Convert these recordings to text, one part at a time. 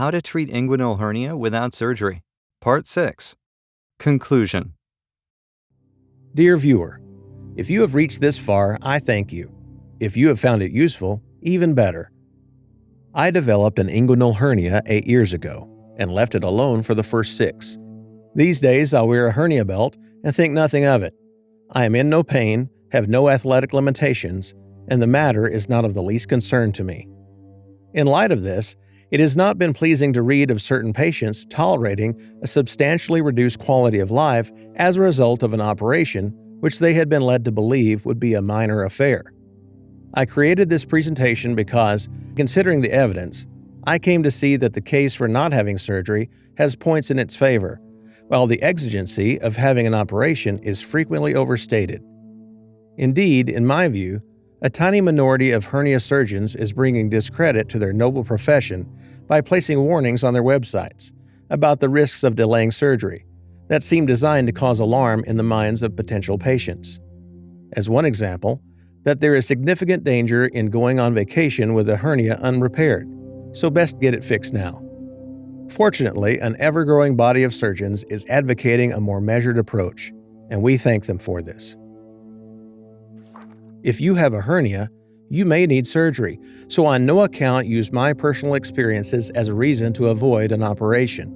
How to treat inguinal hernia without surgery. Part 6. Conclusion. Dear viewer, if you have reached this far, I thank you. If you have found it useful, even better. I developed an inguinal hernia 8 years ago and left it alone for the first 6. These days, I'll wear a hernia belt and think nothing of it. I am in no pain, have no athletic limitations, and the matter is not of the least concern to me. In light of this, it has not been pleasing to read of certain patients tolerating a substantially reduced quality of life as a result of an operation which they had been led to believe would be a minor affair. I created this presentation because, considering the evidence, I came to see that the case for not having surgery has points in its favor, while the exigency of having an operation is frequently overstated. Indeed, in my view, a tiny minority of hernia surgeons is bringing discredit to their noble profession by placing warnings on their websites about the risks of delaying surgery that seem designed to cause alarm in the minds of potential patients. As one example, that there is significant danger in going on vacation with a hernia unrepaired, so best get it fixed now. Fortunately, an ever-growing body of surgeons is advocating a more measured approach, and we thank them for this. If you have a hernia, you may need surgery, so on no account use my personal experiences as a reason to avoid an operation.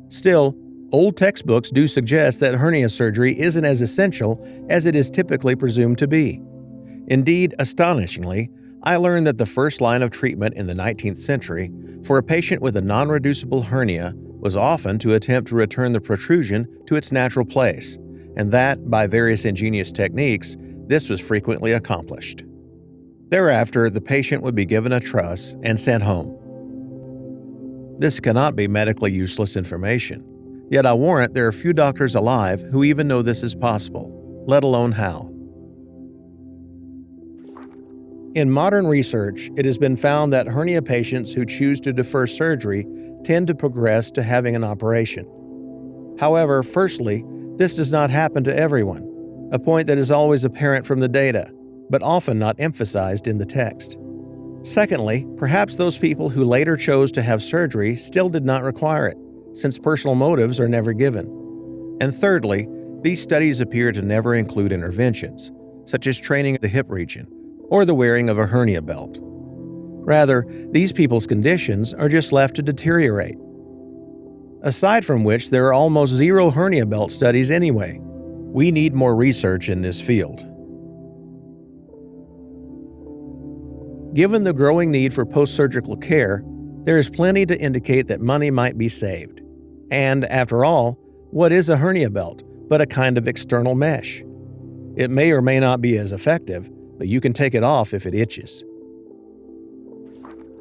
Still, old textbooks do suggest that hernia surgery isn't as essential as it is typically presumed to be. Indeed, astonishingly, I learned that the first line of treatment in the 19th century for a patient with a non-reducible hernia was often to attempt to return the protrusion to its natural place, and that, by various ingenious techniques, this was frequently accomplished. Thereafter, the patient would be given a truss and sent home. This cannot be medically useless information, yet I warrant there are few doctors alive who even know this is possible, let alone how. In modern research, it has been found that hernia patients who choose to defer surgery tend to progress to having an operation. However, firstly, this does not happen to everyone, a point that is always apparent from the data, but often not emphasized in the text. Secondly, perhaps those people who later chose to have surgery still did not require it, since personal motives are never given. And thirdly, these studies appear to never include interventions, such as training the hip region or the wearing of a hernia belt. Rather, these people's conditions are just left to deteriorate. Aside from which, there are almost zero hernia belt studies anyway. We need more research in this field. Given the growing need for post-surgical care, there is plenty to indicate that money might be saved. And after all, what is a hernia belt but a kind of external mesh? It may or may not be as effective, but you can take it off if it itches.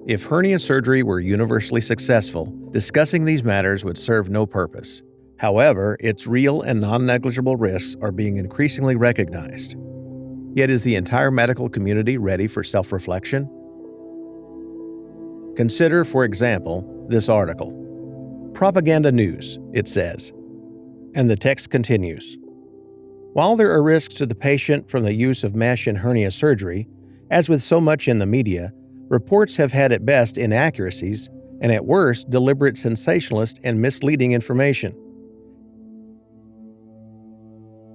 If hernia surgery were universally successful, discussing these matters would serve no purpose. However, its real and non-negligible risks are being increasingly recognized. Yet is the entire medical community ready for self-reflection? Consider, for example, this article. Propaganda news, it says. And the text continues. While there are risks to the patient from the use of mesh in hernia surgery, as with so much in the media, reports have had at best inaccuracies and at worst deliberate sensationalist and misleading information.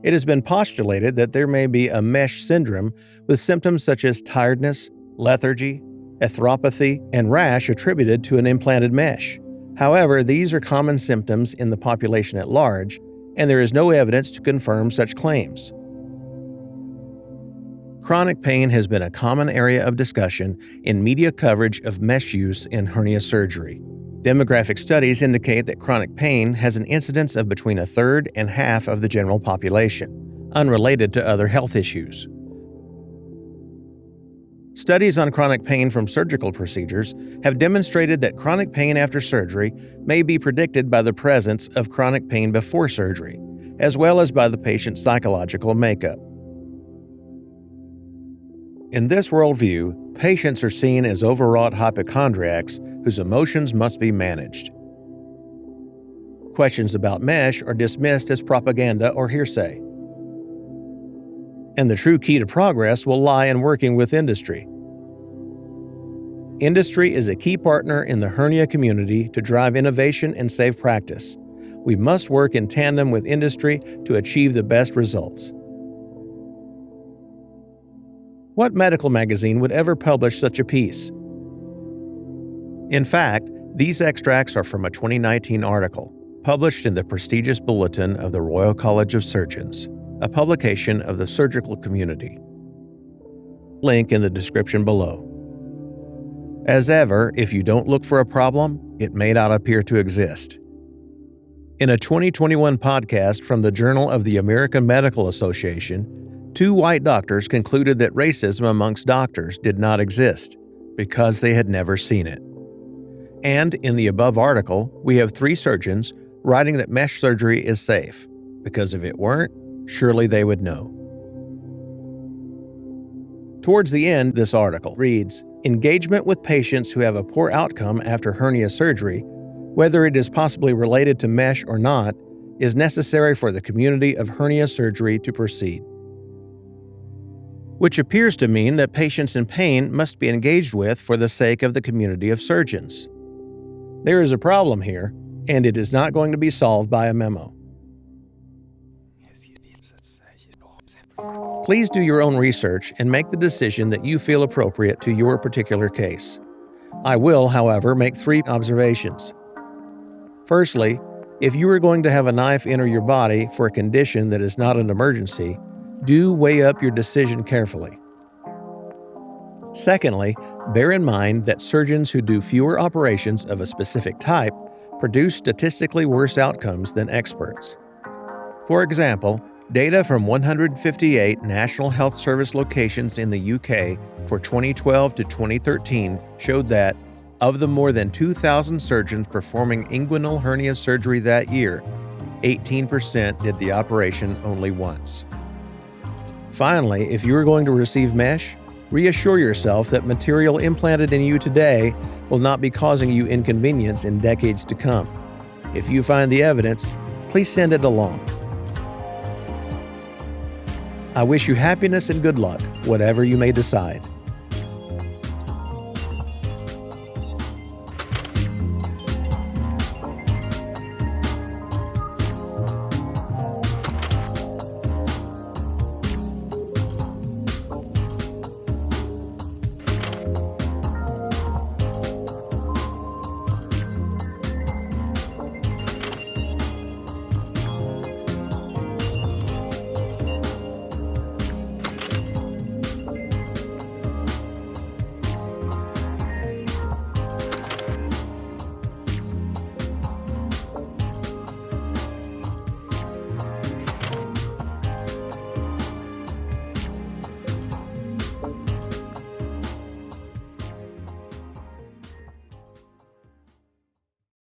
It has been postulated that there may be a mesh syndrome with symptoms such as tiredness, lethargy, arthropathy, and rash attributed to an implanted mesh. However, these are common symptoms in the population at large, and there is no evidence to confirm such claims. Chronic pain has been a common area of discussion in media coverage of mesh use in hernia surgery. Demographic studies indicate that chronic pain has an incidence of between a third and half of the general population, unrelated to other health issues. Studies on chronic pain from surgical procedures have demonstrated that chronic pain after surgery may be predicted by the presence of chronic pain before surgery, as well as by the patient's psychological makeup. In this worldview, patients are seen as overwrought hypochondriacs whose emotions must be managed. Questions about mesh are dismissed as propaganda or hearsay. And the true key to progress will lie in working with industry. Industry is a key partner in the hernia community to drive innovation and safe practice. We must work in tandem with industry to achieve the best results. What medical magazine would ever publish such a piece? In fact, these extracts are from a 2019 article published in the prestigious Bulletin of the Royal College of Surgeons, a publication of the surgical community. Link in the description below. As ever, if you don't look for a problem, it may not appear to exist. In a 2021 podcast from the Journal of the American Medical Association, 2 white doctors concluded that racism amongst doctors did not exist because they had never seen it. And in the above article, we have 3 surgeons writing that mesh surgery is safe, because if it weren't, surely they would know. Towards the end, this article reads, "Engagement with patients who have a poor outcome after hernia surgery, whether it is possibly related to mesh or not, is necessary for the community of hernia surgery to proceed." Which appears to mean that patients in pain must be engaged with for the sake of the community of surgeons. There is a problem here, and it is not going to be solved by a memo. Please do your own research and make the decision that you feel appropriate to your particular case. I will, however, make 3 observations. Firstly, if you are going to have a knife enter your body for a condition that is not an emergency, do weigh up your decision carefully. Secondly, bear in mind that surgeons who do fewer operations of a specific type produce statistically worse outcomes than experts. For example, data from 158 National Health Service locations in the UK for 2012 to 2013 showed that, of the more than 2,000 surgeons performing inguinal hernia surgery that year, 18% did the operation only once. Finally, if you are going to receive mesh, reassure yourself that material implanted in you today will not be causing you inconvenience in decades to come. If you find the evidence, please send it along. I wish you happiness and good luck, whatever you may decide.